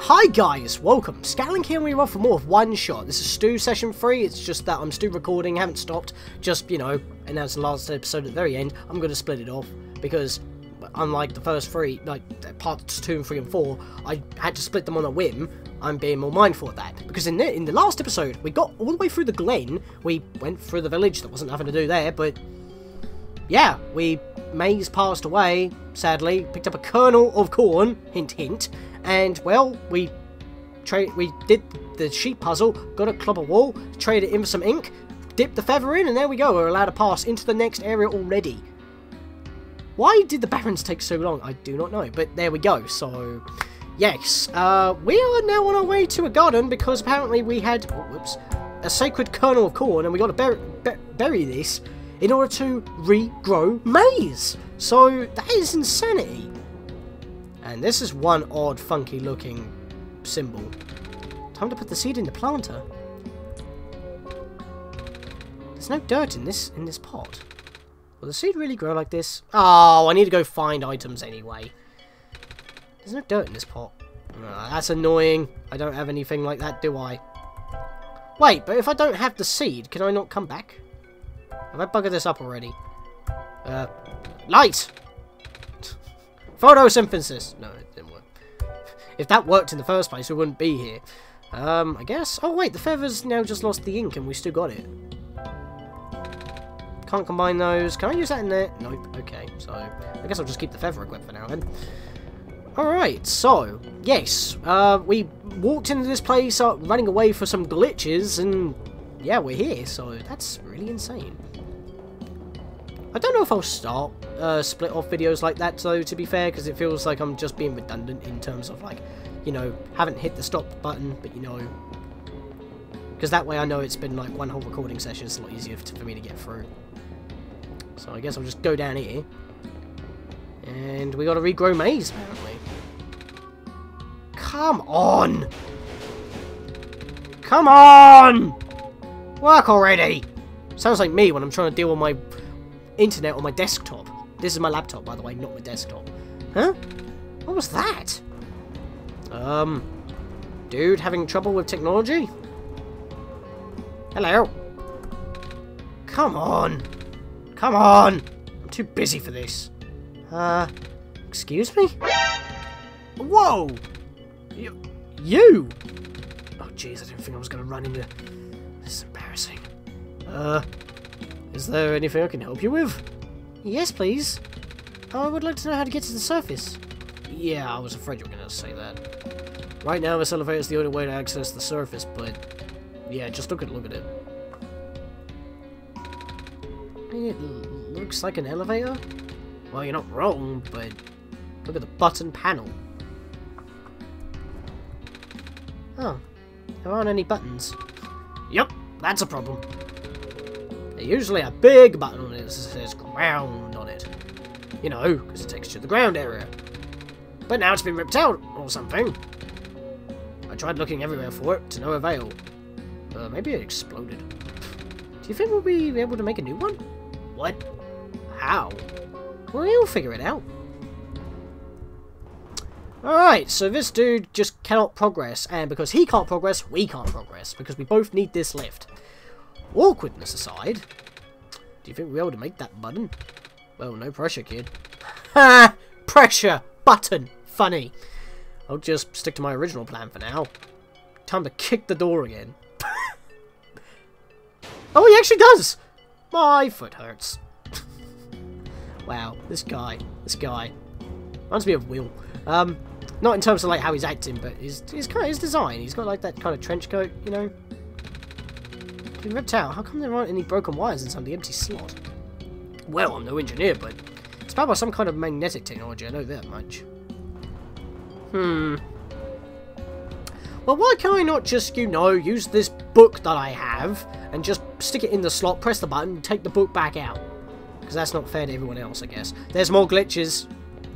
Hi guys, welcome. Scatlink here and we're off for more of OneShot. This is Stu session 3, it's just that I'm still recording, haven't stopped. Just, you know, and as the last episode at the very end, I'm going to split it off. Because, unlike the first three, like parts 2 and 3 and 4, I had to split them on a whim. I'm being more mindful of that. Because in the last episode, we got all the way through the glen. We went through the village, there wasn't nothing to do there, but... yeah, Maize passed away, sadly, picked up a kernel of corn, hint hint, and, well, we did the sheep puzzle, got a club of wool, traded it in for some ink, dipped the feather in, and there we go, we're allowed to pass into the next area already. Why did the barons take so long? I do not know, but there we go, so, yes, we are now on our way to a garden, because apparently we had, a sacred kernel of corn, and we got to bury this, in order to regrow maize. So, that is insanity. And this is one odd, funky looking symbol. Time to put the seed in the planter. There's no dirt in this pot. Will the seed really grow like this? Oh, I need to go find items anyway. There's no dirt in this pot. That's annoying. I don't have anything like that, do I? Wait, but if I don't have the seed, can I not come back? Have I buggered this up already? Light! Photosynthesis! No, it didn't work. If that worked in the first place, we wouldn't be here. I guess... oh wait, the feathers now just lost the ink and we still got it. Can't combine those. Can I use that in there? Nope. Okay, so... I guess I'll just keep the feather equipped for now then. Alright, so... yes, we walked into this place running away for some glitches and... yeah, we're here, so that's really insane. I don't know if I'll start split off videos like that, though, to be fair, because it feels like I'm just being redundant in terms of, like, you know, haven't hit the stop button, but, you know, because that way I know it's been, like, one whole recording session, it's a lot easier for me to get through. So I guess I'll just go down here, and we got to regrow maize, apparently. Come on! Come on! Work already! Sounds like me when I'm trying to deal with my internet on my desktop. This is my laptop, by the way, not my desktop. Huh? What was that? Dude having trouble with technology? Hello? Come on! Come on! I'm too busy for this. Excuse me? Whoa! You! Oh, jeez, I didn't think I was going to run into... this is embarrassing. Is there anything I can help you with? Yes, please. I would like to know how to get to the surface. Yeah, I was afraid you were going to say that. Right now, this elevator is the only way to access the surface, but... yeah, just look at it. It looks like an elevator? Well, you're not wrong, but... look at the button panel. Oh, there aren't any buttons. Yep, that's a problem. There's usually a big button on it that says ground on it. You know, because it takes you to the ground area. But now it's been ripped out, or something. I tried looking everywhere for it, to no avail. Maybe it exploded. Do you think we'll be able to make a new one? What? How? Well, you'll figure it out. Alright, so this dude just cannot progress, and because he can't progress, we can't progress, because we both need this lift. Awkwardness aside, do you think we'll be able to make that button? Well, no pressure, kid. Ha! Pressure! Button! Funny. I'll just stick to my original plan for now. Time to kick the door again. Oh, he actually does! My foot hurts. Wow, this guy. Reminds me of Will. Not in terms of like how he's acting, but his design. He's got like that kind of trench coat, you know. Been ripped out. How come there aren't any broken wires inside the empty slot? Well, I'm no engineer, but it's powered by some kind of magnetic technology. I know that much. Well, why can I not just, you know, use this book that I have and just stick it in the slot, press the button, take the book back out? Because that's not fair to everyone else, I guess. There's more glitches.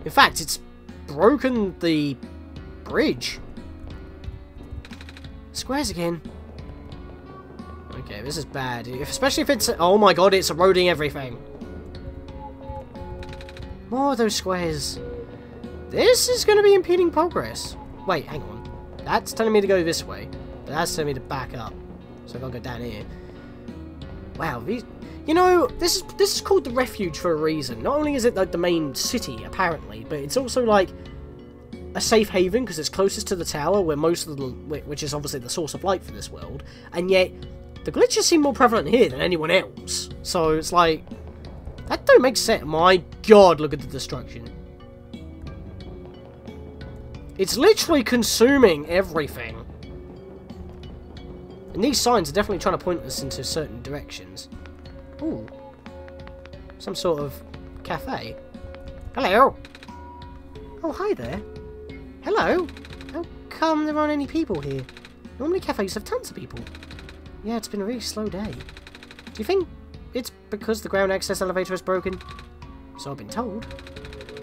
In fact, it's broken the bridge. Squares again. Okay, this is bad. Especially if it's... oh my god, it's eroding everything. More of those squares. This is going to be impeding progress. Wait, hang on. That's telling me to go this way, but that's telling me to back up. So I gotta go down here. Wow, these... You know, this is called the refuge for a reason. Not only is it like the main city, apparently, but it's also like a safe haven because it's closest to the tower, where most of the... which is obviously the source of light for this world. And yet, the glitches seem more prevalent here than anyone else. So it's like... That don't make sense. My god, look at the destruction. It's literally consuming everything. And these signs are definitely trying to point us into certain directions. Ooh. Some sort of cafe. Hello. Oh, hi there. Hello. How come there aren't any people here? Normally cafes have tons of people. Yeah, it's been a really slow day. Do you think it's because the ground access elevator is broken? So I've been told.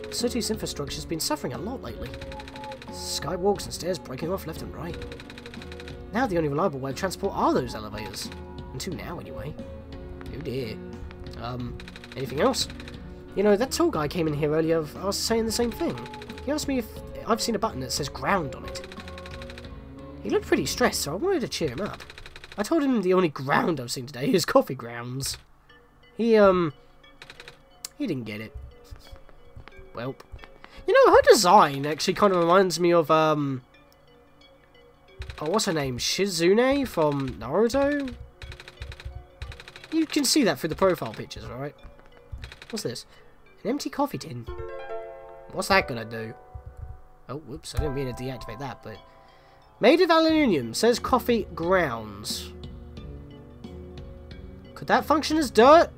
The city's infrastructure has been suffering a lot lately. Skywalks and stairs breaking off left and right. Now the only reliable way of transport are those elevators. Until now, anyway. Oh dear. Anything else? You know, that tall guy came in here earlier. I was saying the same thing. He asked me if I've seen a button that says ground on it. He looked pretty stressed, so I wanted to cheer him up. I told him the only ground I've seen today is coffee grounds. He didn't get it. Welp. You know, her design actually kind of reminds me of, oh, what's her name? Shizune from Naruto? You can see that through the profile pictures, right? What's this? An empty coffee tin. What's that gonna do? Oh, whoops, I didn't mean to deactivate that, but... Made of aluminium, says coffee grounds. Could that function as dirt?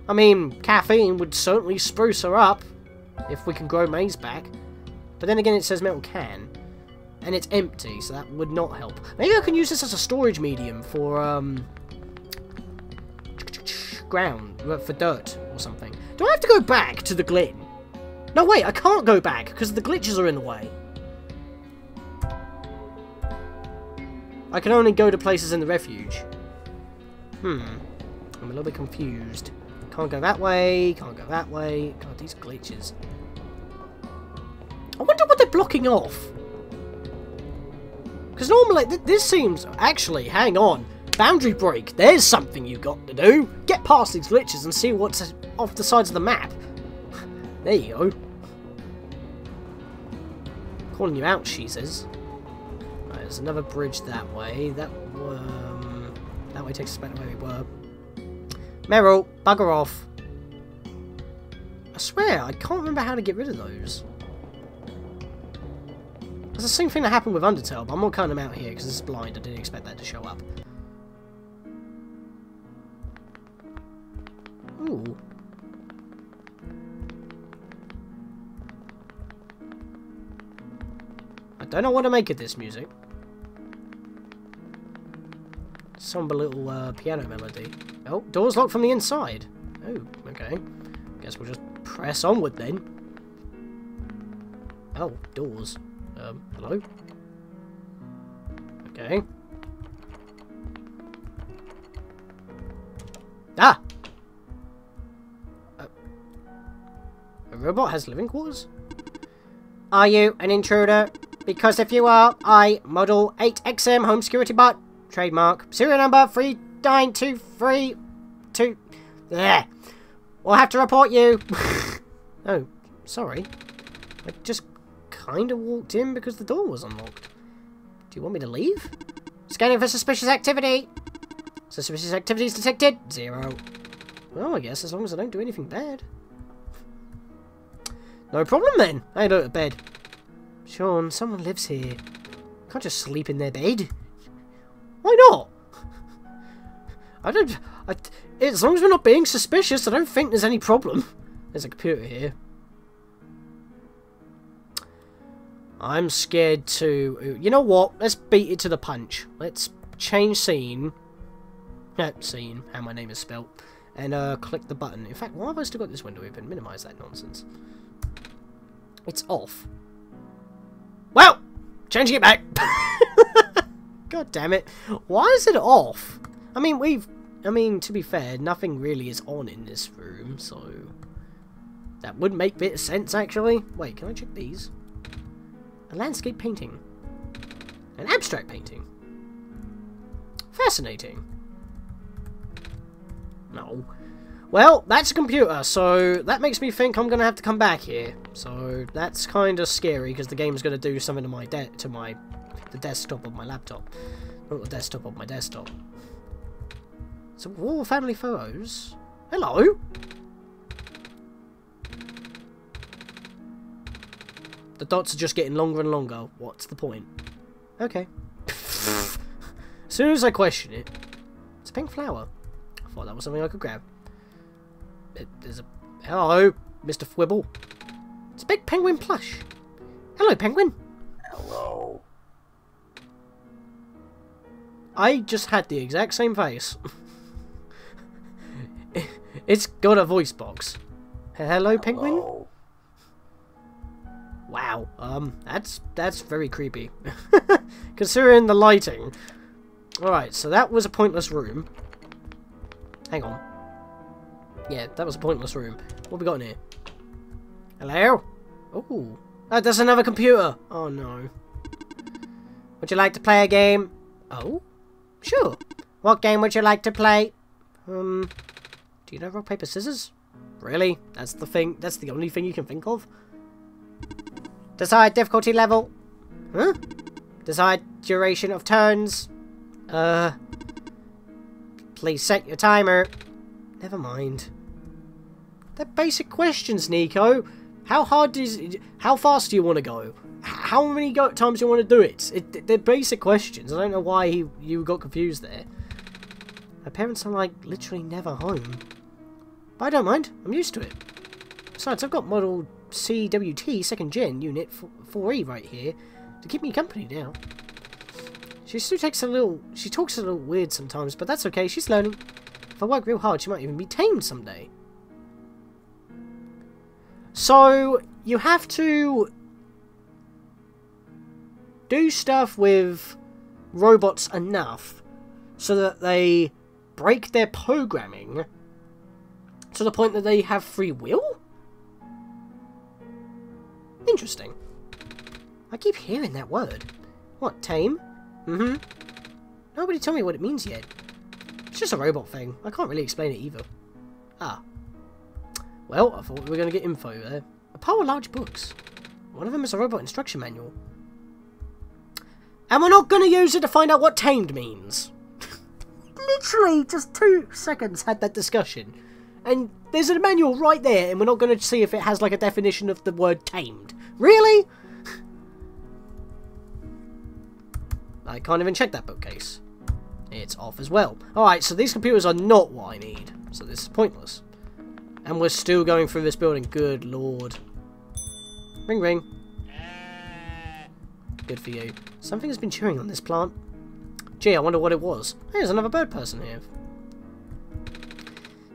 I mean, caffeine would certainly spruce her up, if we can grow Maize back. But then again, it says metal can. And it's empty, so that would not help. Maybe I can use this as a storage medium for, ground, for dirt or something. Do I have to go back to the Glen? No, wait, I can't go back, because the glitches are in the way. I can only go to places in the refuge. I'm a little bit confused. Can't go that way, can't go that way. God, these glitches. I wonder what they're blocking off. Because normally, this seems... Actually, hang on. Boundary break. There's something you've got to do. Get past these glitches and see what's off the sides of the map. There you go. Calling you out, she says. Right, there's another bridge that way. That way takes us back to where we were. Meryl, bugger off. I swear, I can't remember how to get rid of those. It's the same thing that happened with Undertale, but I'm not cutting them out here because it's blind. I didn't expect that to show up. Ooh. I don't know what to make of this music. Somber little piano melody. Oh, door's locked from the inside. Oh, okay. Guess we'll just press onward then. Oh, doors. Hello? Okay. Ah! A robot has living quarters? Are you an intruder? Because if you are, I, model 8XM home security bot, trademark, serial number 39232. There. We'll have to report you. Oh, sorry. I just kind of walked in because the door was unlocked. Do you want me to leave? Scanning for suspicious activity. Suspicious activities detected. 0. Well, I guess as long as I don't do anything bad. No problem then. I go to bed. Sean, someone lives here. I can't just sleep in their bed. Why not? As long as we're not being suspicious, I don't think there's any problem. There's a computer here. I'm scared to... You know what? Let's beat it to the punch. Let's change scene. Scene, how my name is spelt. And click the button. In fact, why have I still got this window open? Minimize that nonsense. It's off. Well, changing it back. God damn it. Why is it off? I mean, to be fair, nothing really is on in this room, so... That would make a bit of sense, actually. Wait, can I check these? A landscape painting. An abstract painting. Fascinating. No. Well, that's a computer, so that makes me think I'm going to have to come back here. So that's kind of scary, because the game's going to do something to the desktop of my laptop. Not the desktop of my desktop. So, wall family photos. Hello? The dots are just getting longer and longer. What's the point? Okay. As soon as I question it, it's a pink flower. I thought that was something I could grab. There's a... Hello, Mr. Fwibble. It's a big penguin plush. Hello, penguin. Hello. I just had the exact same face. It's got a voice box. Hello, penguin. Hello. Wow. That's very creepy. Considering the lighting. Alright, so that was a pointless room. Hang on. Yeah, that was a pointless room. What have we got in here? Hello? Ooh. Oh, there's another computer. Oh, no. Would you like to play a game? Oh? Sure. What game would you like to play? Do you know rock, paper, scissors? Really? That's the thing? That's the only thing you can think of? Decide difficulty level. Huh? Decide duration of turns. Please set your timer. Never mind. They're basic questions, Niko. How fast do you want to go? How many times do you want to do it? They're basic questions. I don't know why you got confused there. My parents are like literally never home. But I don't mind. I'm used to it. Besides, I've got model CWT 2nd Gen Unit 4E right here to keep me company now. She talks a little weird sometimes, but that's okay. She's learning. If I work real hard, she might even be tamed someday. So, you have to do stuff with robots enough so that they break their programming to the point that they have free will? Interesting. I keep hearing that word. What, tame? Mm-hmm. Nobody told me what it means yet. It's just a robot thing. I can't really explain it either. Ah. Well, I thought we were going to get info there. A pile of large books. One of them is a robot instruction manual. And we're not going to use it to find out what tamed means. Literally, just 2 seconds had that discussion. And there's a manual right there, and we're not going to see if it has like a definition of the word tamed. Really? I can't even check that bookcase. It's off as well. Alright, so these computers are not what I need. So this is pointless. And we're still going through this building. Good lord. Ring ring. Good for you. Something has been chewing on this plant. Gee, I wonder what it was. Hey, there's another bird person here.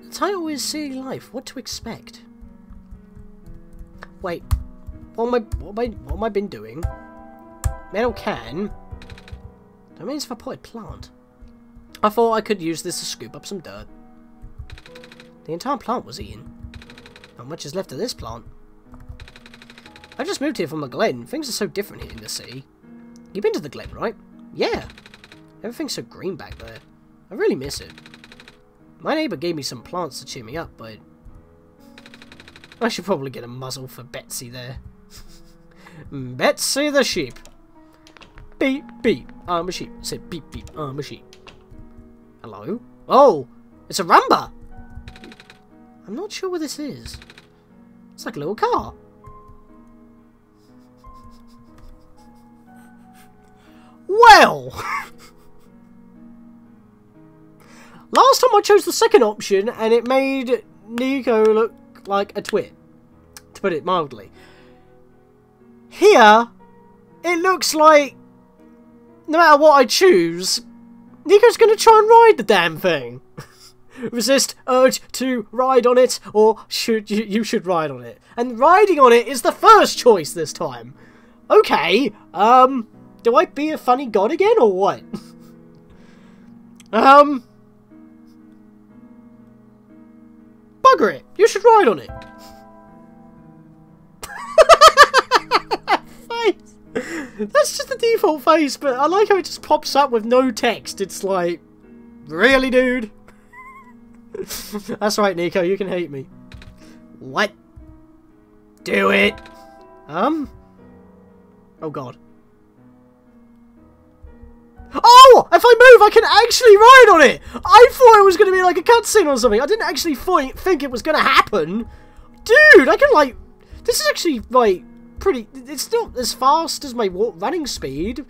The title is City Life. What to expect? Wait. What am I been doing? Metal can. Domains of a potted plant. I thought I could use this to scoop up some dirt. The entire plant was eaten. Not much is left of this plant. I just moved here from a glen. Things are so different here in the city. You've been to the glen, right? Yeah. Everything's so green back there. I really miss it. My neighbour gave me some plants to cheer me up, but I should probably get a muzzle for Betsy there. Betsy the sheep. Beep, beep. I'm a sheep. Say beep, beep. I'm a sheep. Hello? Oh! It's a rumba! I'm not sure what this is. It's like a little car. Well! Last time I chose the second option and it made Niko look like a twit. To put it mildly. Here, it looks like no matter what I choose, Niko's going to try and ride the damn thing. Resist urge to ride on it, or you should ride on it. And riding on it is the first choice this time. Okay, do I be a funny god again, or what? Bugger it, you should ride on it. Face. That's just the default face, but I like how it just pops up with no text. It's like, really, dude? That's right, Niko, you can hate me. What? Do it! Oh god. Oh! If I move, I can actually ride on it! I thought it was going to be like a cutscene or something. I didn't actually think it was going to happen. Dude, I can like... This is actually like pretty... It's not as fast as my running speed.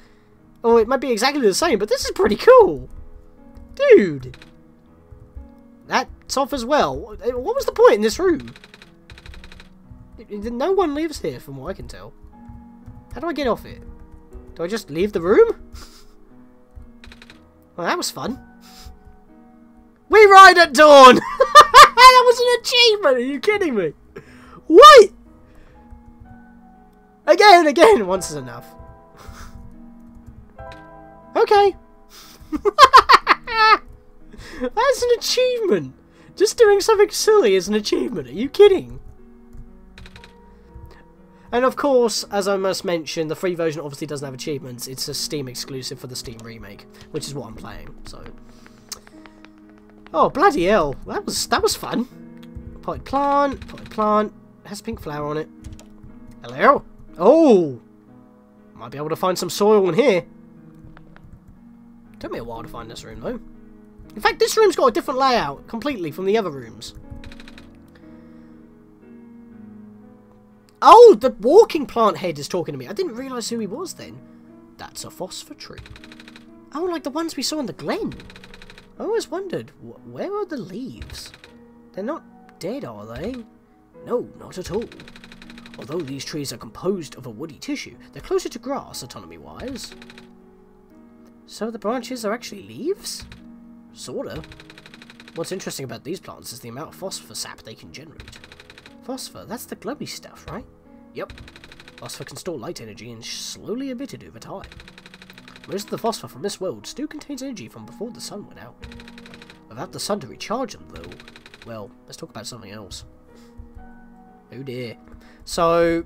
Or it might be exactly the same, but this is pretty cool. Dude. That's off as well. What was the point in this room? No one lives here from what I can tell. How do I get off it? Do I just leave the room? Well, that was fun. We ride at dawn! That was an achievement! Are you kidding me? What? Again, once is enough. Okay. That's an achievement! Just doing something silly is an achievement. Are you kidding? And of course, as I must mention, the free version obviously doesn't have achievements. It's a Steam exclusive for the Steam remake, which is what I'm playing. So, oh bloody hell, that was fun. Potted plant, has a pink flower on it. Hello. Oh, might be able to find some soil in here. Took me a while to find this room though. In fact, this room's got a different layout completely from the other rooms. Oh, the walking plant head is talking to me. I didn't realise who he was then. That's a phosphor tree. Oh, like the ones we saw in the glen. I always wondered, where are the leaves? They're not dead, are they? No, not at all. Although these trees are composed of a woody tissue, they're closer to grass, autonomy-wise. So the branches are actually leaves? Sorta. What's interesting about these plants is the amount of phosphor sap they can generate. Phosphor, that's the glowy stuff, right? Yep. Phosphor can store light energy and slowly emit it over time. Most of the phosphor from this world still contains energy from before the sun went out. Without the sun to recharge them, though, well, let's talk about something else. Oh dear. So,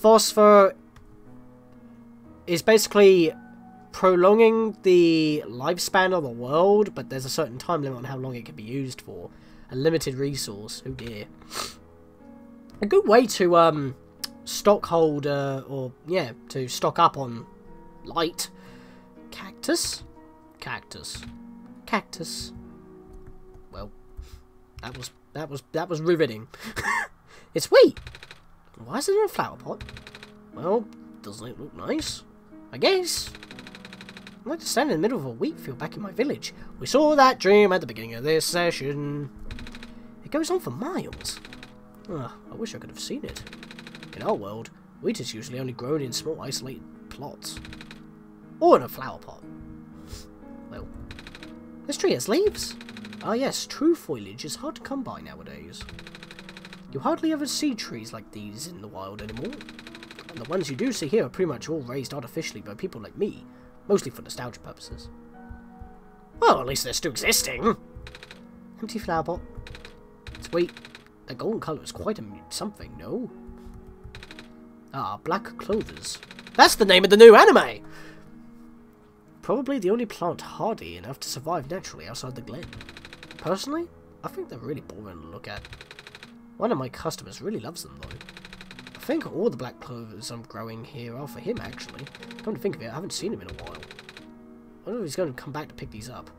phosphor is basically prolonging the lifespan of the world, but there's a certain time limit on how long it can be used for. A limited resource. Oh dear. A good way to stockhold to stock up on light. Cactus. Well, that was riveting. It's wheat. Why is it in a flower pot? Well, doesn't it look nice? I guess. I'd like to stand in the middle of a wheat field back in my village. We saw that dream at the beginning of this session. It goes on for miles. Ugh, I wish I could have seen it. In our world, wheat is usually only grown in small isolated plots. Or in a flower pot. Well, this tree has leaves. Ah yes, true foliage is hard to come by nowadays. You hardly ever see trees like these in the wild anymore. And the ones you do see here are pretty much all raised artificially by people like me. Mostly for nostalgia purposes. Well, at least they're still existing. Empty flower pot. Sweet. The golden colour is quite something, no? Ah, black clovers. That's the name of the new anime! Probably the only plant hardy enough to survive naturally outside the glen. Personally, I think they're really boring to look at. One of my customers really loves them though. I think all the black clovers I'm growing here are for him actually. Come to think of it, I haven't seen him in a while. I wonder if he's going to come back to pick these up.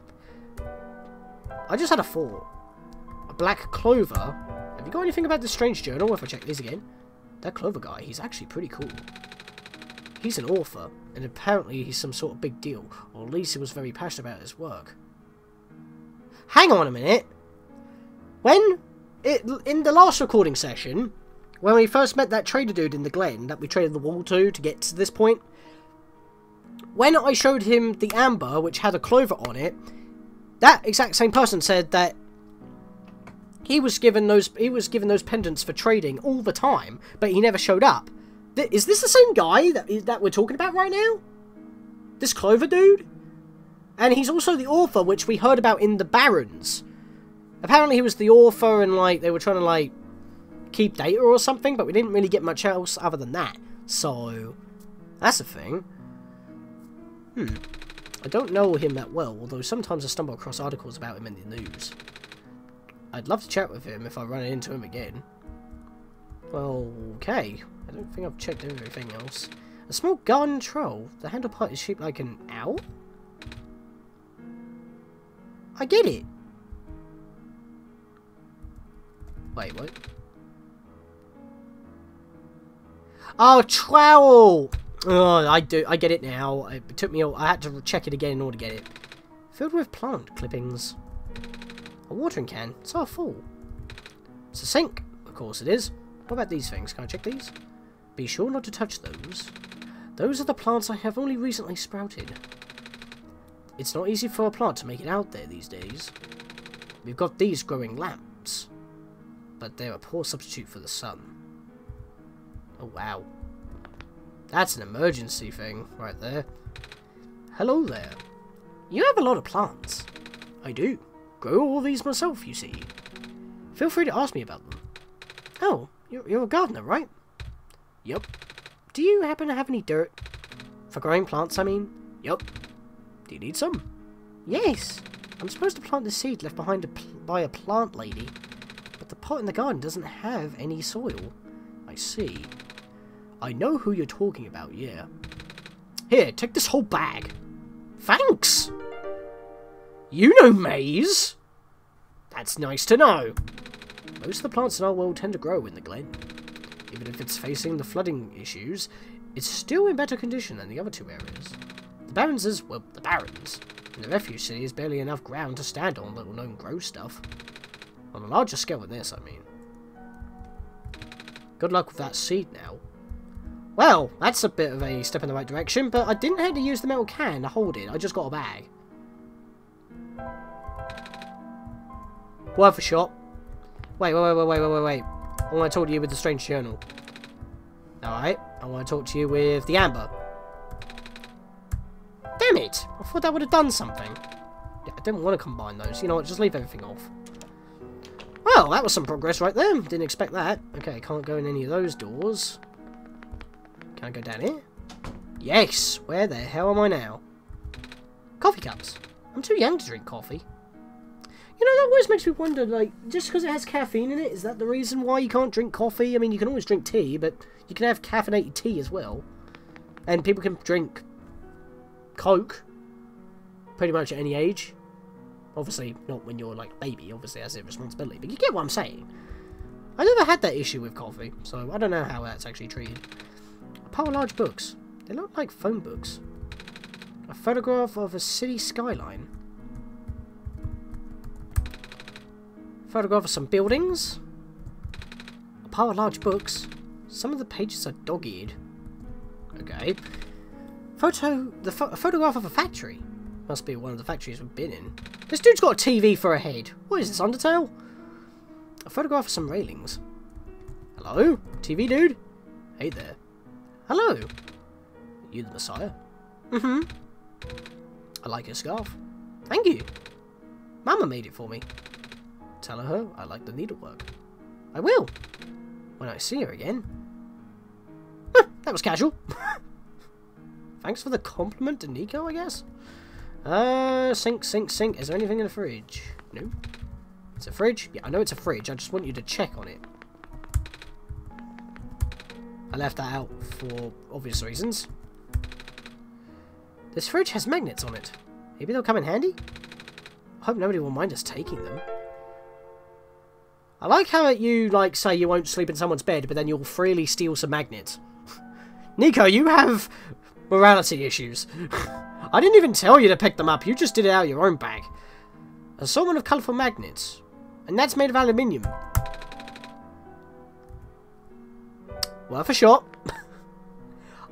I just had a thought. A black clover. Have you got anything about this strange journal? If I check these again. That clover guy, he's actually pretty cool. He's an author, and apparently he's some sort of big deal. Or at least he was very passionate about his work. Hang on a minute. In the last recording session, when we first met that trader dude in the glen that we traded the wall to get to this point, when I showed him the amber which had a clover on it, that exact same person said that he was given those pendants for trading all the time, but he never showed up. Is this the same guy that we're talking about right now? This clover dude? And he's also the author which we heard about in the Barrens. Apparently he was the author and like they were trying to like keep data or something, but we didn't really get much else other than that. So, that's a thing. I don't know him that well, although sometimes I stumble across articles about him in the news. I'd love to chat with him if I run into him again. Well, okay. I don't think I've checked everything else. A small garden troll. The handle part is shaped like an owl? I get it. Wait, what? Oh, trowel! Oh, I get it now. It took me. I had to check it again in order to get it. Filled with plant clippings. A watering can. It's half full. It's a sink. Of course it is. What about these things? Can I check these? Be sure not to touch those. Those are the plants I have only recently sprouted. It's not easy for a plant to make it out there these days. We've got these growing lamps, but they're a poor substitute for the sun. Oh wow. That's an emergency thing right there. Hello there. You have a lot of plants. I do. Grow all these myself, you see. Feel free to ask me about them. Oh, you're a gardener, right? Yup. Do you happen to have any dirt? For growing plants, I mean? Yup. Do you need some? Yes. I'm supposed to plant the seed left behind by a plant lady. But the pot in the garden doesn't have any soil. I see. I know who you're talking about, yeah. Here, take this whole bag. Thanks! You know Maize! That's nice to know. Most of the plants in our world tend to grow in the glen. Even if it's facing the flooding issues, it's still in better condition than the other two areas. The Barrens is, well, the Barrens. And the refuge city is barely enough ground to stand on, let alone grow stuff. On a larger scale than this, I mean. Good luck with that seed now. Well, that's a bit of a step in the right direction, but I didn't have to use the metal can to hold it. I just got a bag. Worth a shot. Wait. I want to talk to you with the strange journal. Alright, I want to talk to you with the amber. Damn it! I thought that would have done something. Yeah, I didn't want to combine those. You know what, just leave everything off. Well, that was some progress right there. Didn't expect that. Okay, can't go in any of those doors. Can I go down here? Yes! Where the hell am I now? Coffee cups. I'm too young to drink coffee. You know, that always makes me wonder, like, just because it has caffeine in it, is that the reason why you can't drink coffee? I mean, you can always drink tea, but you can have caffeinated tea as well. And people can drink Coke pretty much at any age. Obviously, not when you're, like, a baby. Obviously, that's a responsibility. But you get what I'm saying. I never had that issue with coffee, so I don't know how that's actually treated. A pile of large books. They look like phone books. A photograph of a city skyline. Photograph of some buildings. A pile of large books. Some of the pages are dog-eared. Okay. A photograph of a factory. Must be one of the factories we've been in. This dude's got a TV for a head. What is this, Undertale? A photograph of some railings. Hello? TV dude? Hey there. Hello. You the Messiah? Mm-hmm. I like your scarf. Thank you. Mama made it for me. Tell her I like the needlework. I will. When I see her again. That was casual. Thanks for the compliment to Niko, I guess. Sink. Is there anything in the fridge? No. It's a fridge? Yeah, I know it's a fridge. I just want you to check on it. I left that out for obvious reasons. This fridge has magnets on it. Maybe they'll come in handy? I hope nobody will mind us taking them. I like how you, like, say you won't sleep in someone's bed, but then you'll freely steal some magnets. Niko, you have morality issues. I didn't even tell you to pick them up. You just did it out of your own bag. Assortment of colourful magnets. And that's made of aluminium. Worth a shot.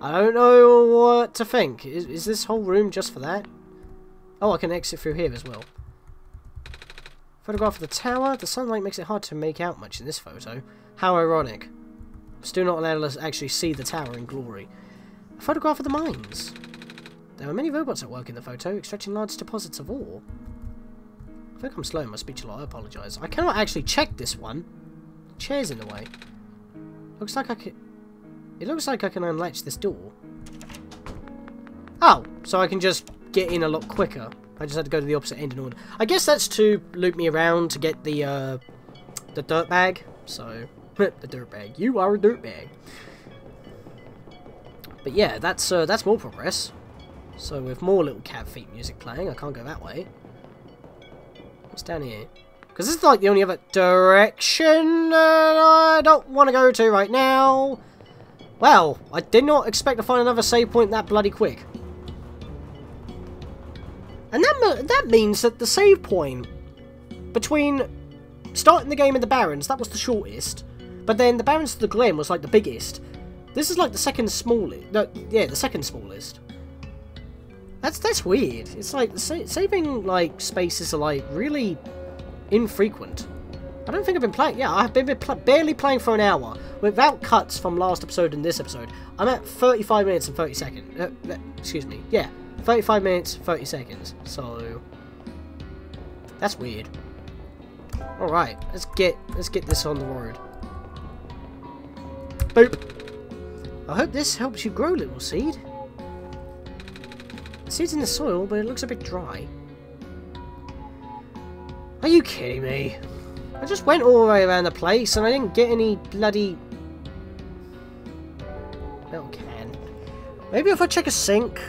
I don't know what to think. Is this whole room just for that? Oh, I can exit through here as well. Photograph of the tower. The sunlight makes it hard to make out much in this photo. How ironic. Still not allowed to actually see the tower in glory. A photograph of the mines. There are many robots at work in the photo, extracting large deposits of ore. I think I'm slow in my speech a lot. I apologise. I cannot actually check this one. The chair's in the way. Looks like I could... It looks like I can unlatch this door. Oh, so I can just get in a lot quicker. I just had to go to the opposite end in order. I guess that's to loop me around to get the dirt bag. So, the dirt bag. You are a dirt bag. But yeah, that's more progress. So with more little cat feet music playing, I can't go that way. What's down here? Because this is like the only other direction I don't want to go to right now. Well, I did not expect to find another save point that bloody quick. And that means that the save point between starting the game in the Barrens, that was the shortest. But then the Barrens to the Glen was like the biggest. This is like the second smallest. No, yeah, the second smallest. That's weird. It's like saving like spaces are like really infrequent. I don't think I've been playing. Yeah, I've been barely playing for an hour without cuts from last episode and this episode. I'm at 35 minutes and 30 seconds. Excuse me. Yeah, 35 minutes 30 seconds. So that's weird. All right, let's get this on the road. Boop. I hope this helps you grow, little seed. The seed's in the soil, but it looks a bit dry. Are you kidding me? I just went all the way around the place and I didn't get any bloody metal can. Maybe if I check a sink,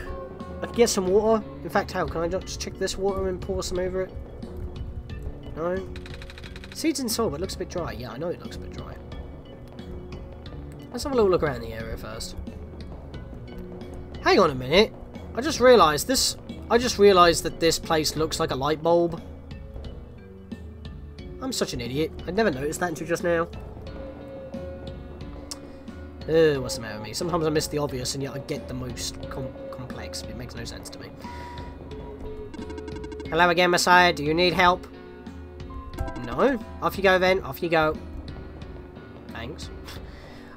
I can get some water. In fact, how can I just check this water and pour some over it? No. Seeds in soil, but it looks a bit dry. Yeah, I know it looks a bit dry. Let's have a little look around the area first. Hang on a minute. I just realised that this place looks like a light bulb. I'm such an idiot. I never noticed that until just now. What's the matter with me? Sometimes I miss the obvious and yet I get the most complex. It makes no sense to me. Hello again, Messiah. Do you need help? No? Off you go then. Off you go. Thanks.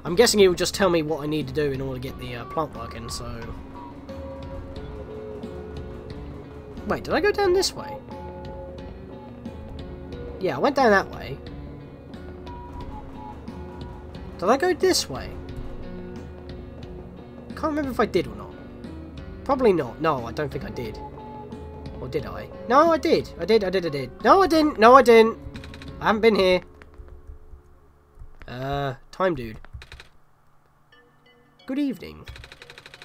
I'm guessing he will just tell me what I need to do in order to get the plant working, so... Wait, did I go down this way? Yeah, I went down that way. Did I go this way? Can't remember if I did or not. Probably not. No, I don't think I did. Or did I? No, I did. I did. No, I didn't. No, I didn't. I haven't been here. Time dude. Good evening.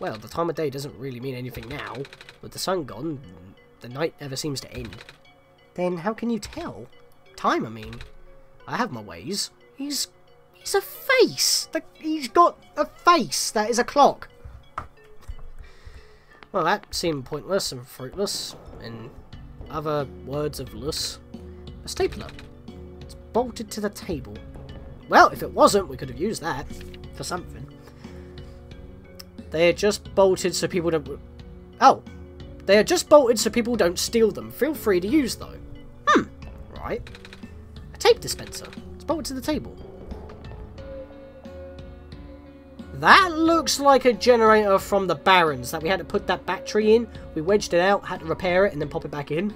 Well, the time of day doesn't really mean anything now. With the sun gone, the night never seems to end. Then how can you tell? Time, I mean. I have my ways. He's a face. He's got a face. That is a clock. Well, that seemed pointless and fruitless. In other words of less. A stapler. It's bolted to the table. Well, if it wasn't, we could have used that for something. They are just bolted so people don't... Oh. They are just bolted so people don't steal them. Feel free to use, though. Right. A tape dispenser. It's bolted to the table. That looks like a generator from the Barrens that we had to put that battery in. We wedged it out, had to repair it, and then pop it back in.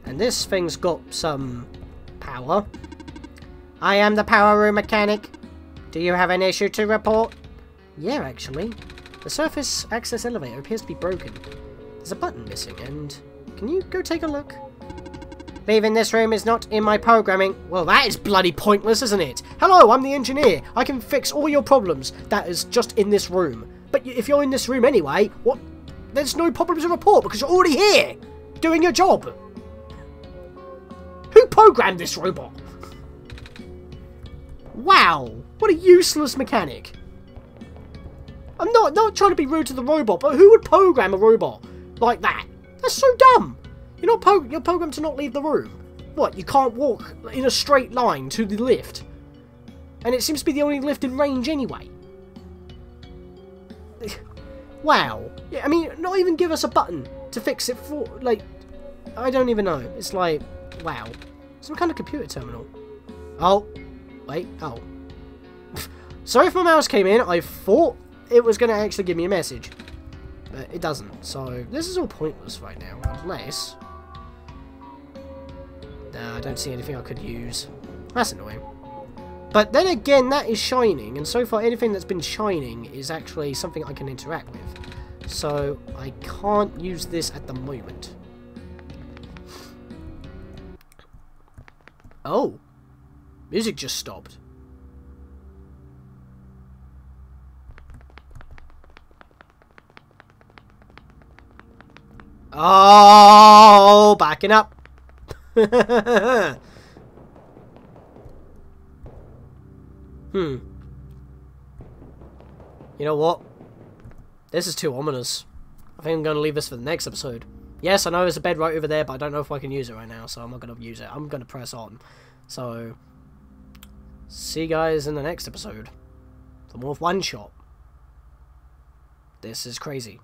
And this thing's got some power. I am the power room mechanic. Do you have an issue to report? Yeah, actually. The surface access elevator appears to be broken. There's a button missing, and... Can you go take a look? Leaving this room is not in my programming. Well, that is bloody pointless, isn't it? Hello, I'm the engineer. I can fix all your problems. That is just in this room. But if you're in this room anyway, what? There's no problem to report because you're already here, doing your job. Who programmed this robot? Wow, what a useless mechanic. I'm not trying to be rude to the robot, but who would program a robot like that? That's so dumb. You're programmed to not leave the room. What, you can't walk in a straight line to the lift? And it seems to be the only lift in range anyway. Wow. Yeah, I mean, not even give us a button to fix it for, like, I don't even know. It's like, wow. Some kind of computer terminal. Oh. Wait, oh. Sorry if my mouse came in. I thought it was going to actually give me a message. But it doesn't. So, this is all pointless right now. Unless... No, I don't see anything I could use. That's annoying. But then again, that is shining, and so far anything that's been shining is actually something I can interact with. So I can't use this at the moment. Oh, music just stopped. Oh, backing up. You know what? This is too ominous. I think I'm going to leave this for the next episode. Yes, I know there's a bed right over there, but I don't know if I can use it right now, so I'm not going to use it. I'm going to press on. So, see you guys in the next episode for more of One Shot. This is crazy.